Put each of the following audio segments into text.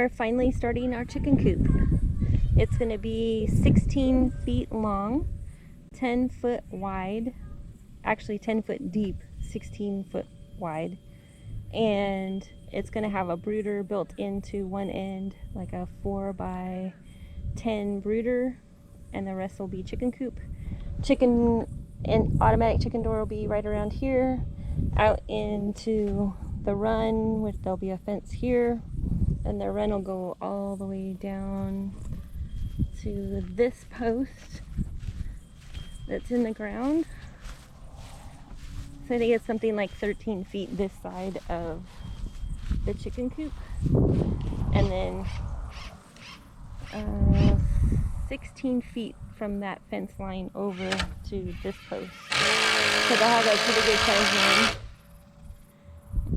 are finally starting our chicken coop. It's going to be 16 feet long, 10 foot wide, actually 10 foot deep, 16 foot wide. And it's going to have a brooder built into one end, like a 4x10 brooder, and the rest will be chicken coop. Chicken and automatic chicken door will be right around here, out into the run, which there'll be a fence here, and the run will go all the way down to this post that's in the ground. So I think it's something like 13 feet this side of the chicken coop, and then 16 feet from that fence line over to this post. So they'll have a pretty good size one.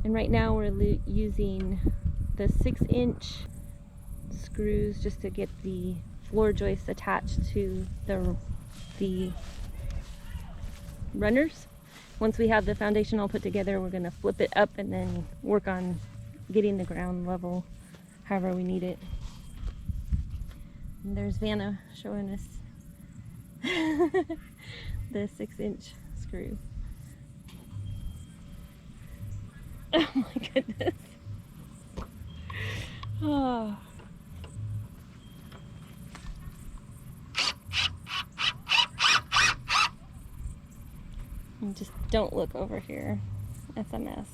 And right now we're using the 6-inch screws just to get the floor joist attached to the runners. Once we have the foundation all put together, we're going to flip it up and then work on getting the ground level however we need it. And there's Vanna showing us the 6-inch screw. Oh my goodness. Oh. And just don't look over here. That's a mess.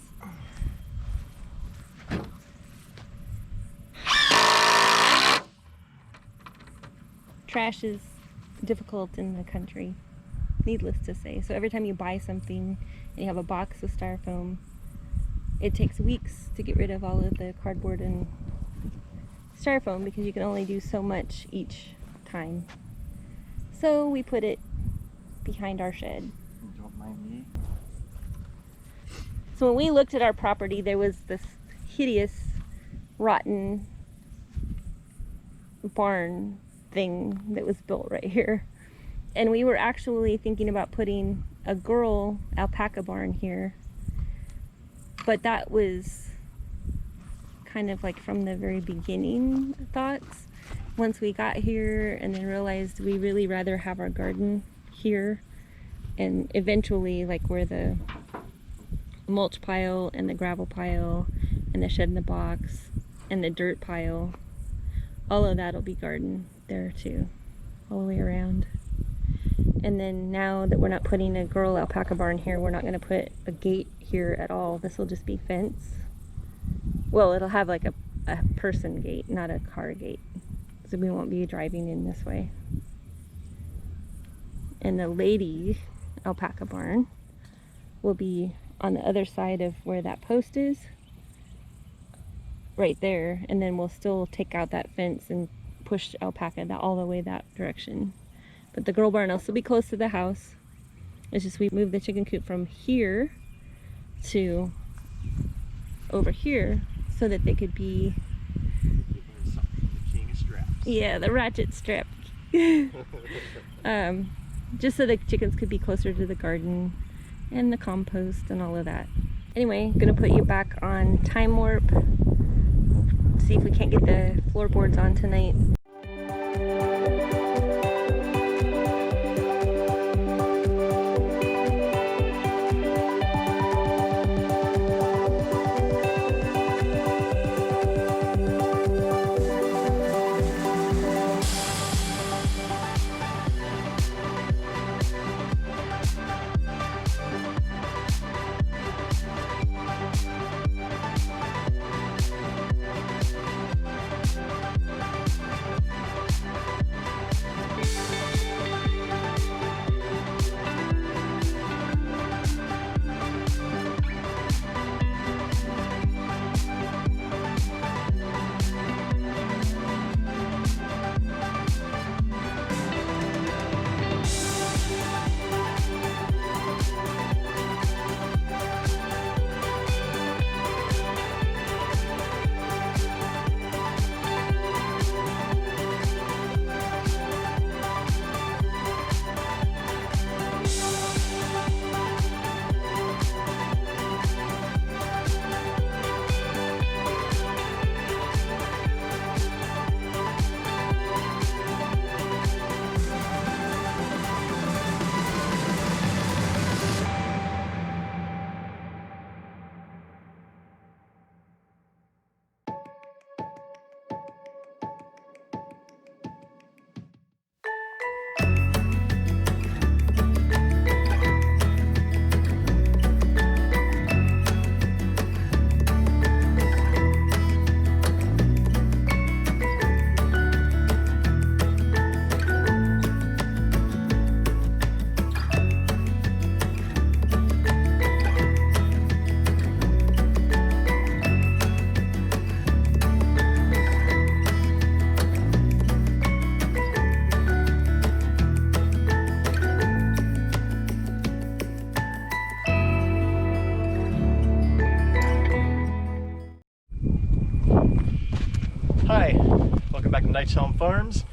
Trash is difficult in the country, needless to say. So every time you buy something and you have a box of styrofoam, it takes weeks to get rid of all of the cardboard and styrofoam because you can only do so much each time. So we put it behind our shed. Don't mind me. So when we looked at our property, there was this hideous, rotten barn thing that was built right here. And we were actually thinking about putting a girl alpaca barn here. But that was kind of like from the very beginning thoughts. Once we got here and then realized we really rather have our garden here, and eventually like where the mulch pile and the gravel pile and the shed in the box and the dirt pile, all of that will be garden there too, all the way around. And then now that we're not putting a girl alpaca barn here, we're not going to put a gate here at all. This will just be fence. Well, it'll have like a person gate, not a car gate. So we won't be driving in this way. And the lady alpaca barn will be on the other side of where that post is. Right there. And then we'll still take out that fence and push alpaca all the way that direction. But the girl barn will still be close to the house. It's just we moved the chicken coop from here to over here so that they could be... The king of straps. Yeah, the ratchet strap. Just so the chickens could be closer to the garden and the compost and all of that. Anyway, I'm gonna put you back on time warp. See if we can't get the floorboards on tonight. Heights Home Farms.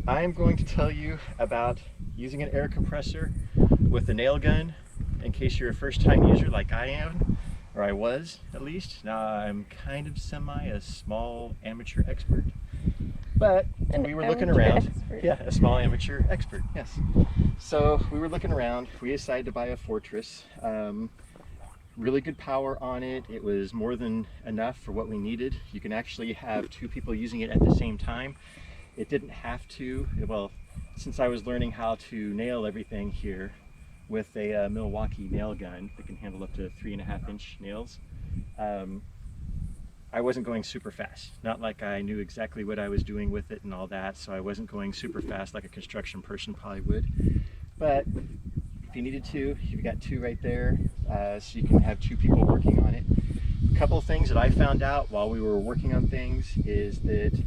I am going to tell you about using an air compressor with a nail gun in case you're a first-time user like I am, or I was at least. Now I'm kind of a small amateur expert. But we were looking around. Expert. Yeah, a small amateur expert, yes. So we were looking around. We decided to buy a Fortress. Really good power on it. It was more than enough for what we needed. You can actually have two people using it at the same time. It didn't have to. Well, since I was learning how to nail everything here with a Milwaukee nail gun that can handle up to 3.5-inch nails, I wasn't going super fast. Not like I knew exactly what I was doing with it and all that, so I wasn't going super fast like a construction person probably would. But if you needed to, you've got two right there, so you can have two people working on it. A couple of things that I found out while we were working on things is that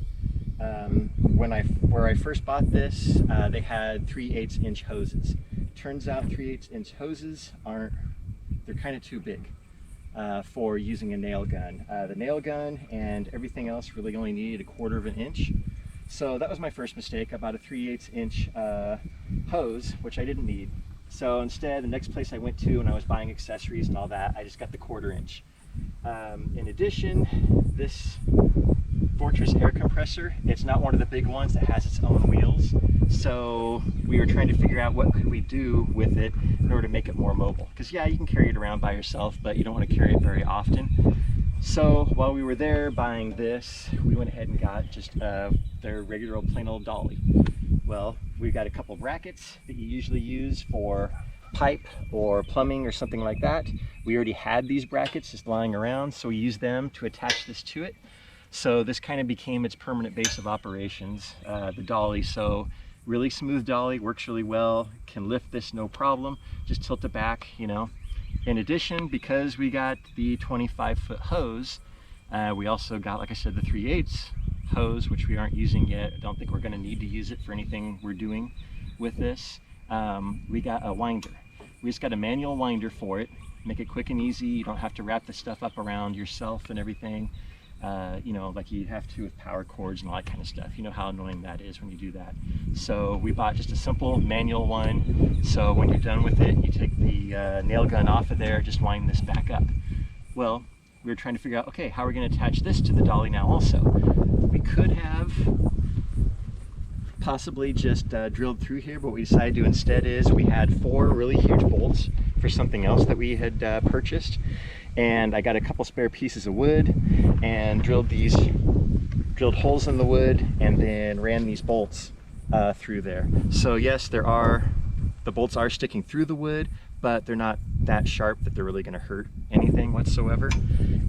where I first bought this, they had 3/8-inch hoses. Turns out 3/8-inch hoses they're kind of too big for using a nail gun. The nail gun and everything else really only needed 1/4 of an inch. So that was my first mistake. I bought a 3/8-inch hose, which I didn't need. So instead, the next place I went to when I was buying accessories and all that, I just got the 1/4 inch. In addition, this Fortress air compressor, it's not one of the big ones that has its own wheels. So we were trying to figure out what could we do with it in order to make it more mobile. Because yeah, you can carry it around by yourself, but you don't want to carry it very often. So while we were there buying this, we went ahead and got just their regular old plain old dolly. Well, we got a couple brackets that you usually use for pipe or plumbing or something like that. We already had these brackets just lying around, so we used them to attach this to it. So this kind of became its permanent base of operations, the dolly. So really smooth dolly, works really well, can lift this no problem, just tilt it back, you know. In addition, because we got the 25-foot hose, we also got, like I said, the 3/8 hose, which we aren't using yet. I don't think we're going to need to use it for anything we're doing with this. We got a winder. We just got a manual winder for it. Make it quick and easy. You don't have to wrap the stuff up around yourself and everything, you know, like you have to with power cords and all that kind of stuff. You know how annoying that is when you do that. So we bought just a simple manual one. So when you're done with it, you take the nail gun off of there, just wind this back up. Well, we were trying to figure out, okay, how are we going to attach this to the dolly now also? We could have possibly just drilled through here, but what we decided to do instead is we had 4 really huge bolts for something else that we had purchased, and I got a couple spare pieces of wood and drilled holes in the wood and then ran these bolts through there. So yes, the bolts are sticking through the wood, but they're not that sharp that they're really going to hurt anything whatsoever,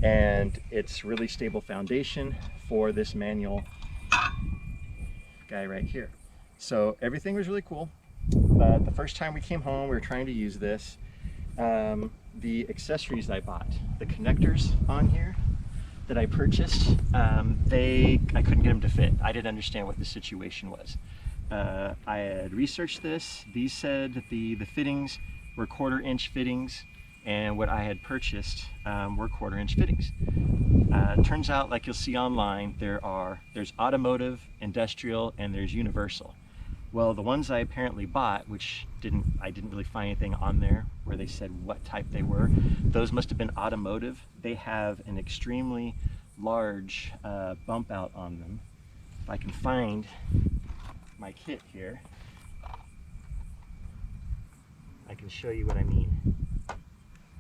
and it's really stable foundation for this manual guy right here. So everything was really cool, but the first time we came home, we were trying to use this. The accessories I bought, the connectors on here that I purchased, I couldn't get them to fit. I didn't understand what the situation was. I had researched this. These said that the fittings were 1/4 inch fittings, and what I had purchased were 1/4 inch fittings. Turns out, like you'll see online, there's automotive, industrial, and there's universal. Well, the ones I apparently bought, which I didn't really find anything on there where they said what type they were, those must have been automotive. They have an extremely large bump out on them. If I can find my kit here, I can show you what I mean.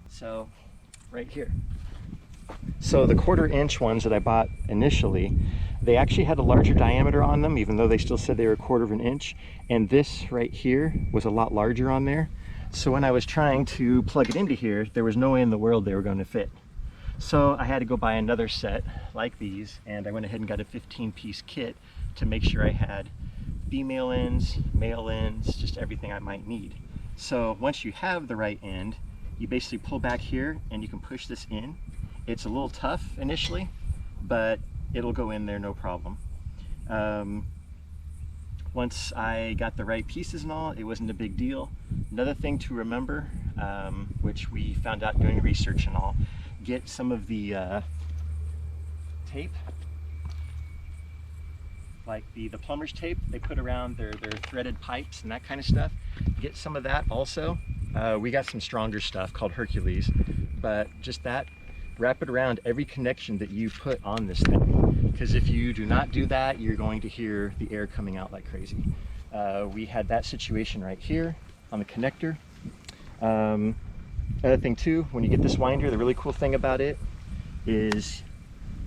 So, right here. So the 1/4 inch ones that I bought initially, they actually had a larger diameter on them, even though they still said they were 1/4 of an inch. And this right here was a lot larger on there. So when I was trying to plug it into here, there was no way in the world they were going to fit. So I had to go buy another set like these, and I went ahead and got a 15-piece kit to make sure I had female ends, male ends, just everything I might need. So once you have the right end, you basically pull back here and you can push this in. It's a little tough initially, but it'll go in there no problem. Once I got the right pieces and all, it wasn't a big deal. Another thing to remember, which we found out doing research and all, get some of the tape like the plumber's tape they put around their threaded pipes and that kind of stuff. Get some of that also. We got some stronger stuff called Hercules, but just that, wrap it around every connection that you put on this thing, because if you do not do that, you're going to hear the air coming out like crazy. We had that situation right here on the connector. Another thing too, when you get this winder, the really cool thing about it is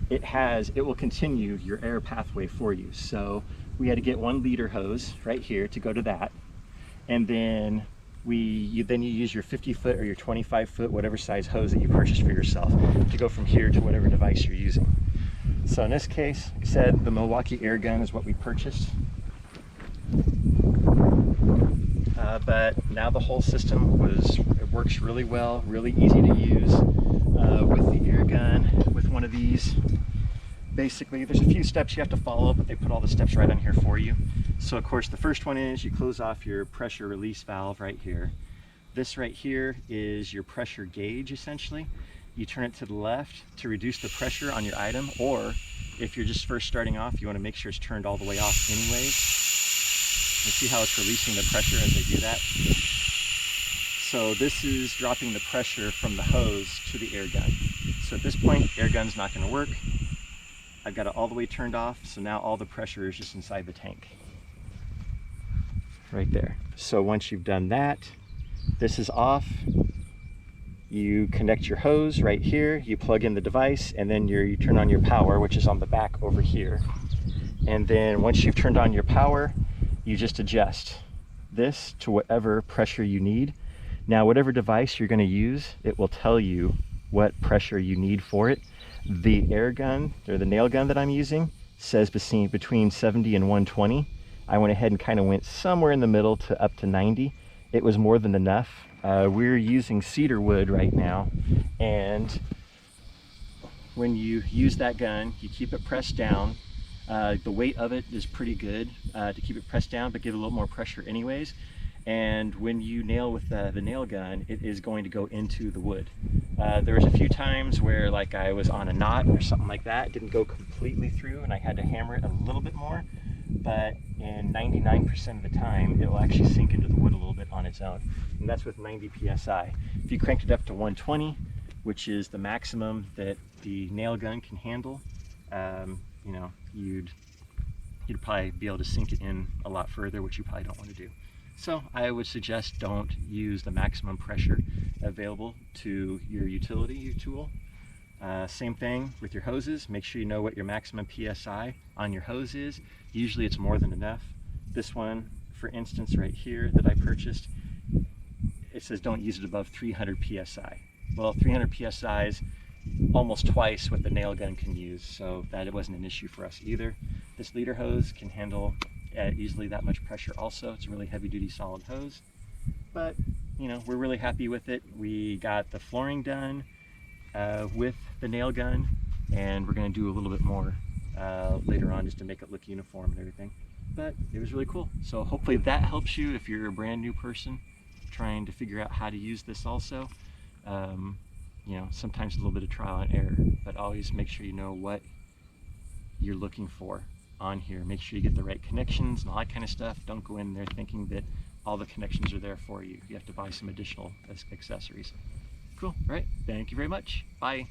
it will continue your air pathway for you. So we had to get 1 liter hose right here to go to that, and then you use your 50-foot or your 25-foot, whatever size hose that you purchased for yourself, to go from here to whatever device you're using. So in this case, like I said, the Milwaukee air gun is what we purchased. But now the whole system works really well, really easy to use with the air gun. With one of these, basically there's a few steps you have to follow, but they put all the steps right on here for you. So of course the first one is you close off your pressure release valve right here. This right here is your pressure gauge essentially. You turn it to the left to reduce the pressure on your item, or if you're just first starting off, you want to make sure it's turned all the way off anyways. You see how it's releasing the pressure as I do that? So this is dropping the pressure from the hose to the air gun. So at this point, air gun's not going to work. I've got it all the way turned off, so now all the pressure is just inside the tank. Right there. So once you've done that, this is off. You connect your hose right here, you plug in the device, and then you turn on your power, which is on the back over here. And then once you've turned on your power, you just adjust this to whatever pressure you need. Now, whatever device you're going to use, it will tell you what pressure you need for it. The air gun, or the nail gun that I'm using, says between 70 and 120. I went ahead and kind of went somewhere in the middle to up to 90. It was more than enough. We're using cedar wood right now, and when you use that gun, you keep it pressed down. The weight of it is pretty good to keep it pressed down, but give it a little more pressure anyways. And when you nail with the nail gun, it is going to go into the wood. There was a few times where like I was on a knot or something like that, it didn't go completely through and I had to hammer it a little bit more, but in 99% of the time, it will actually sink into the wood a little bit on its own. And that's with 90 PSI. If you cranked it up to 120, which is the maximum that the nail gun can handle, you know, you'd probably be able to sink it in a lot further, which you probably don't want to do. So I would suggest don't use the maximum pressure available to your utility tool. Same thing with your hoses. Make sure you know what your maximum PSI on your hose is. Usually it's more than enough. This one, for instance, right here that I purchased, it says don't use it above 300 PSI. Well, 300 PSI is almost twice what the nail gun can use, so that it wasn't an issue for us either. This leader hose can handle easily that much pressure also. It's a really heavy duty solid hose, but you know, we're really happy with it. We got the flooring done with the nail gun, and we're going to do a little bit more later on just to make it look uniform and everything, but it was really cool. So hopefully that helps you if you're a brand new person trying to figure out how to use this also. You know, sometimes a little bit of trial and error, but always make sure you know what you're looking for on here. Make sure you get the right connections and all that kind of stuff. Don't go in there thinking that all the connections are there for you. You have to buy some additional accessories. Cool, all right, thank you very much. Bye.